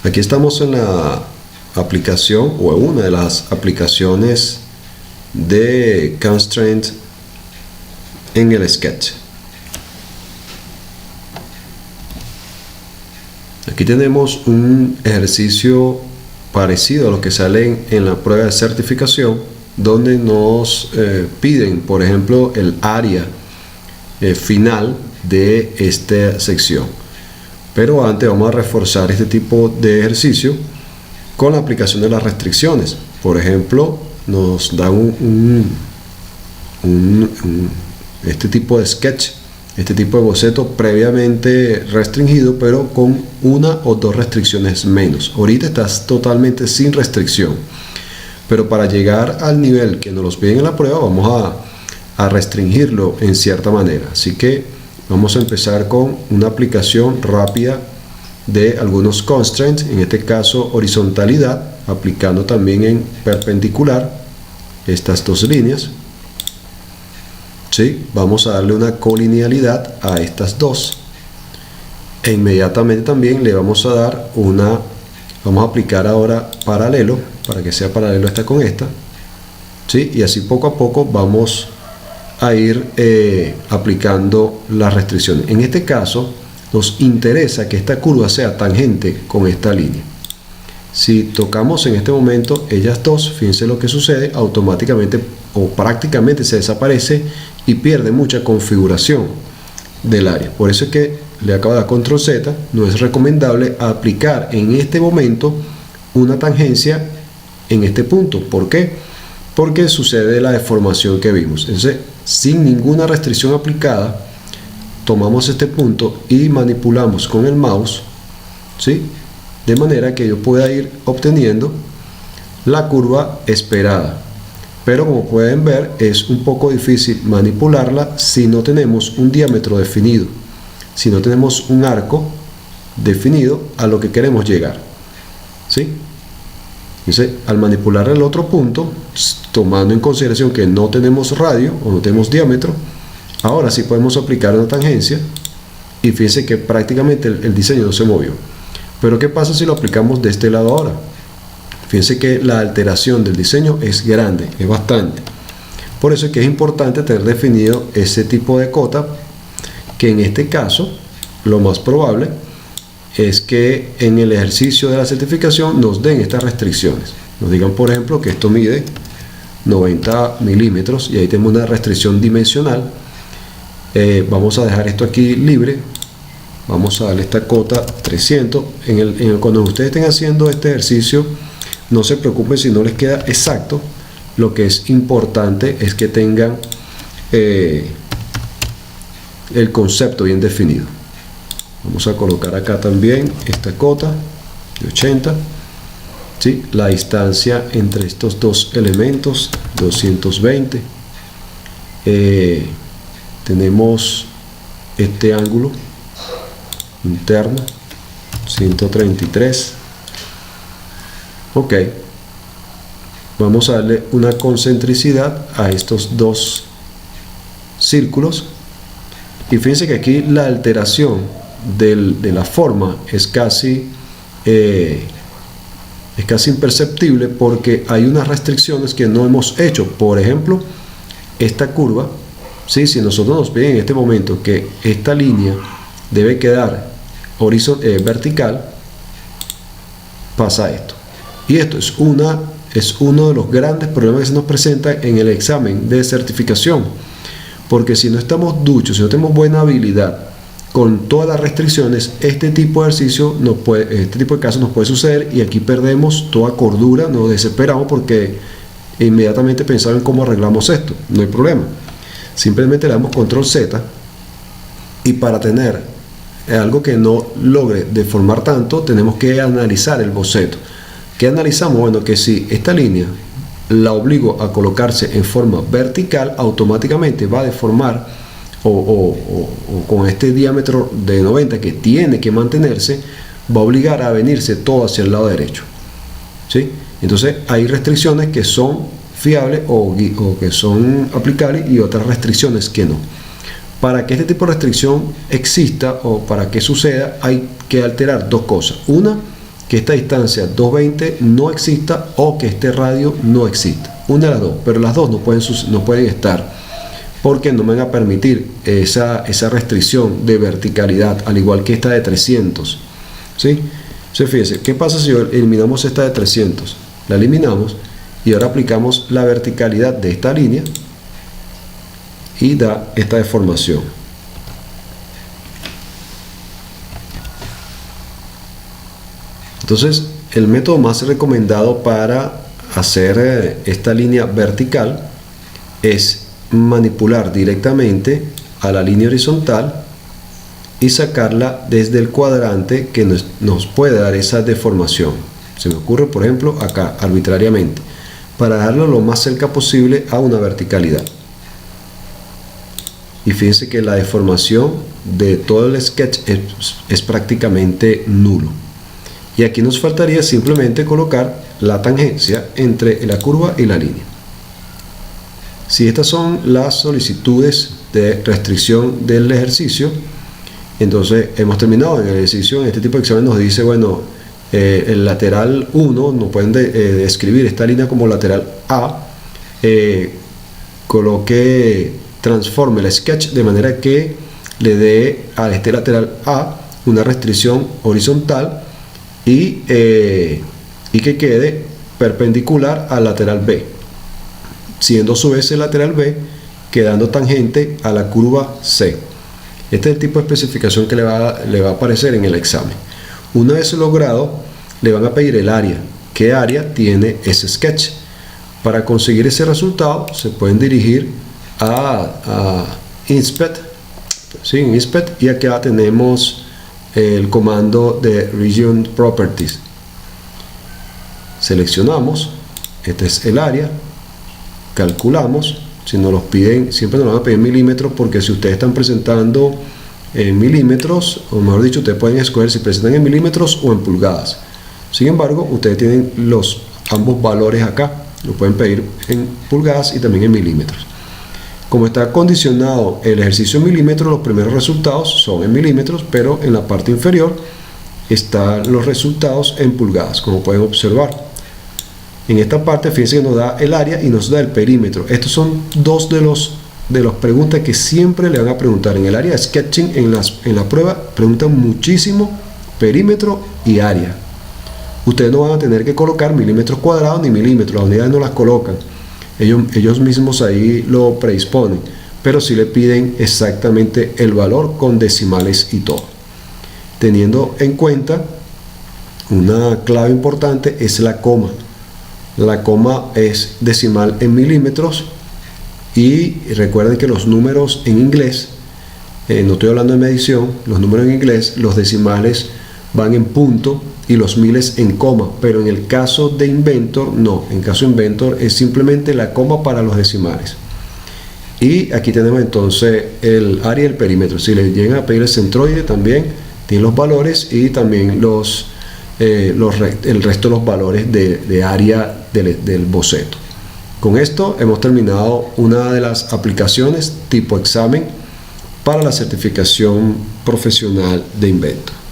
Aquí estamos en la aplicación o en una de las aplicaciones de Constraint en el Sketch. Aquí tenemos un ejercicio parecido a lo que sale en la prueba de certificación, donde nos piden, por ejemplo, el área final de esta sección. Pero antes vamos a reforzar este tipo de ejercicio con la aplicación de las restricciones. Por ejemplo, nos da este tipo de sketch, este tipo de boceto previamente restringido, pero con una o dos restricciones menos. Ahorita estás totalmente sin restricción, pero para llegar al nivel que nos los piden en la prueba vamos a restringirlo en cierta manera. Así que vamos a empezar con una aplicación rápida de algunos constraints, en este caso horizontalidad, aplicando también en perpendicular estas dos líneas. ¿Sí? Vamos a darle una colinealidad a estas dos e inmediatamente también le vamos a dar vamos a aplicar ahora paralelo para que sea paralelo esta con esta, ¿sí? Y así poco a poco vamos a ir aplicando las restricciones. En este caso nos interesa que esta curva sea tangente con esta línea. Si tocamos en este momento ellas dos, fíjense lo que sucede, automáticamente o prácticamente se desaparece y pierde mucha configuración del área. Por eso es que le acabo de dar control Z. No es recomendable aplicar en este momento una tangencia en este punto. ¿Por qué? Porque sucede la deformación que vimos. Entonces, sin ninguna restricción aplicada, tomamos este punto y manipulamos con el mouse, ¿sí? De manera que yo pueda ir obteniendo la curva esperada. Pero como pueden ver, es un poco difícil manipularla si no tenemos un diámetro definido, si no tenemos un arco definido a lo que queremos llegar, ¿sí? Entonces, al manipular el otro punto, tomando en consideración que no tenemos radio o no tenemos diámetro, ahora sí podemos aplicar una tangencia y fíjense que prácticamente el diseño no se movió. Pero ¿qué pasa si lo aplicamos de este lado ahora? Fíjense que la alteración del diseño es grande, es bastante. Por eso es que es importante tener definido ese tipo de cota, que en este caso lo más probable es que en el ejercicio de la certificación nos den estas restricciones. Nos digan, por ejemplo, que esto mide 90 milímetros y ahí tenemos una restricción dimensional. Vamos a dejar esto aquí libre. Vamos a darle esta cota 300. Cuando ustedes estén haciendo este ejercicio, no se preocupen si no les queda exacto. Lo que es importante es que tengan el concepto bien definido. Vamos a colocar acá también esta cota de 80, ¿sí? La distancia entre estos dos elementos, 220. Tenemos este ángulo interno, 133. Ok, vamos a darle una concentricidad a estos dos círculos y fíjense que aquí la alteración de la forma es casi imperceptible porque hay unas restricciones que no hemos hecho. Por ejemplo, esta curva, ¿sí? Si nosotros nos piden en este momento que esta línea debe quedar vertical, pasa esto. Y esto es uno de los grandes problemas que se nos presenta en el examen de certificación, porque si no estamos duchos, si no tenemos buena habilidad con todas las restricciones, este tipo de ejercicio este tipo de casos nos puede suceder y aquí perdemos toda cordura, nos desesperamos porque inmediatamente pensamos en cómo arreglamos esto. No hay problema, simplemente le damos control Z y para tener algo que no logre deformar tanto, tenemos que analizar el boceto. ¿Qué analizamos? Bueno, que si esta línea la obligo a colocarse en forma vertical, automáticamente va a deformar o con este diámetro de 90 que tiene que mantenerse, va a obligar a venirse todo hacia el lado derecho, ¿sí? Entonces hay restricciones que son fiables o que son aplicables y otras restricciones que no. Para que este tipo de restricción exista o para que suceda, hay que alterar dos cosas. Una, que esta distancia 220 no exista o que este radio no exista. Una de las dos, pero las dos no pueden estar, porque no me van a permitir esa restricción de verticalidad, al igual que esta de 300. ¿Sí? Entonces fíjense, ¿qué pasa si eliminamos esta de 300? La eliminamos y ahora aplicamos la verticalidad de esta línea y da esta deformación. Entonces, el método más recomendado para hacer esta línea vertical es manipular directamente a la línea horizontal y sacarla desde el cuadrante que nos puede dar esa deformación. Se me ocurre, por ejemplo, acá, arbitrariamente, para darlo lo más cerca posible a una verticalidad. Y fíjense que la deformación de todo el sketch es prácticamente nulo. Y aquí nos faltaría simplemente colocar la tangencia entre la curva y la línea. Si estas son las solicitudes de restricción del ejercicio, entonces hemos terminado en el ejercicio. En este tipo de examen nos dice, bueno, el lateral 1, nos pueden describir esta línea como lateral A, transforme el sketch de manera que le dé a este lateral A una restricción horizontal y que quede perpendicular al lateral B, siendo a su vez el lateral B quedando tangente a la curva C. Este es el tipo de especificación que le va a aparecer en el examen. Una vez logrado, le van a pedir el área. ¿Qué área tiene ese sketch? Para conseguir ese resultado se pueden dirigir a Inspect, ¿sí? Inspect, y acá tenemos el comando de Region Properties. Seleccionamos, este es el área, calculamos. Si nos los piden, siempre nos van a pedir milímetros, porque si ustedes están presentando en milímetros, o mejor dicho, ustedes pueden escoger si presentan en milímetros o en pulgadas. Sin embargo, ustedes tienen ambos valores acá, lo pueden pedir en pulgadas y también en milímetros. Como está condicionado el ejercicio en milímetros, los primeros resultados son en milímetros, pero en la parte inferior están los resultados en pulgadas, como pueden observar. En esta parte, fíjense que nos da el área y nos da el perímetro. Estos son dos de las preguntas que siempre le van a preguntar. En el área de sketching, en la prueba, preguntan muchísimo perímetro y área. Ustedes no van a tener que colocar milímetros cuadrados ni milímetros, las unidades no las colocan. Ellos mismos ahí lo predisponen, pero sí le piden exactamente el valor con decimales y todo. Teniendo en cuenta, una clave importante es la coma. La coma es decimal en milímetros, y recuerden que los números en inglés, no estoy hablando de medición, los números en inglés, los decimales van en punto y los miles en coma, pero en el caso de Inventor no, en caso de Inventor es simplemente la coma para los decimales. Y aquí tenemos entonces el área y el perímetro. Si les llegan a pedir el centroide, también tiene los valores y también el resto de los valores de área del boceto. Con esto hemos terminado una de las aplicaciones tipo examen para la certificación profesional de Inventor.